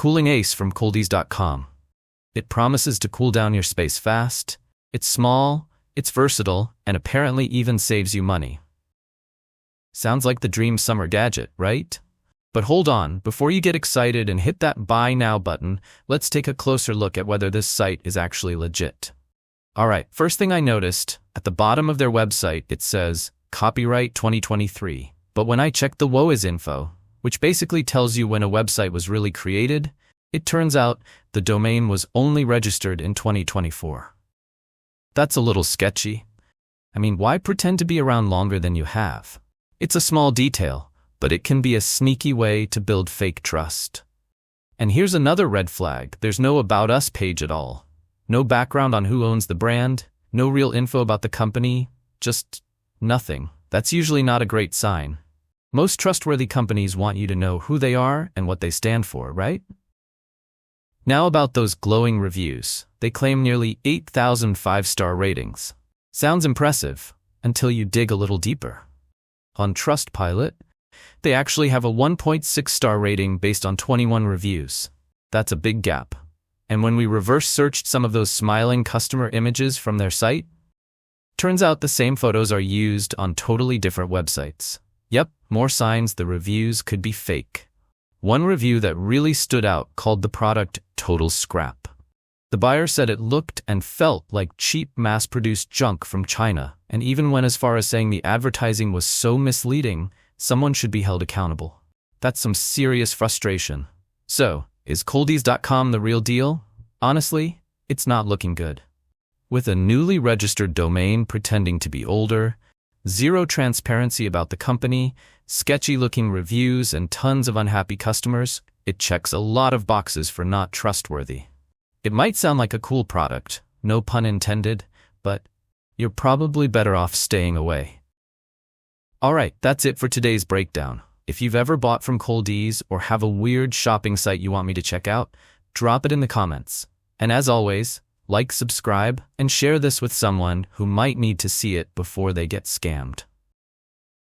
Cooling Ace from Coldeez.com. It promises to cool down your space fast. It's small, it's versatile, and apparently even saves you money. Sounds like the dream summer gadget, right? But hold on, before you get excited and hit that buy now button, let's take a closer look at whether this site is actually legit. Alright, first thing I noticed, at the bottom of their website it says, Copyright 2023. But when I checked the WOIS info, which basically tells you when a website was really created, it turns out the domain was only registered in 2024. That's a little sketchy. I mean, why pretend to be around longer than you have? It's a small detail, but it can be a sneaky way to build fake trust. And here's another red flag. There's no About Us page at all. No background on who owns the brand, no real info about the company, just nothing. That's usually not a great sign. Most trustworthy companies want you to know who they are and what they stand for, right? Now about those glowing reviews. They claim nearly 8,000 5-star ratings. Sounds impressive, until you dig a little deeper. On Trustpilot, they actually have a 1.6-star rating based on 21 reviews. That's a big gap. And when we reverse searched some of those smiling customer images from their site, turns out the same photos are used on totally different websites. Yep, more signs the reviews could be fake. One review that really stood out called the product total scrap. The buyer said it looked and felt like cheap mass-produced junk from China, and even went as far as saying the advertising was so misleading, someone should be held accountable. That's some serious frustration. So, is Coldeez.com the real deal? Honestly, it's not looking good. With a newly registered domain pretending to be older, zero transparency about the company, sketchy-looking reviews, and tons of unhappy customers, it checks a lot of boxes for not trustworthy. It might sound like a cool product, no pun intended, but you're probably better off staying away. Alright, that's it for today's breakdown. If you've ever bought from Coldeez or have a weird shopping site you want me to check out, drop it in the comments. And as always, like, subscribe, and share this with someone who might need to see it before they get scammed.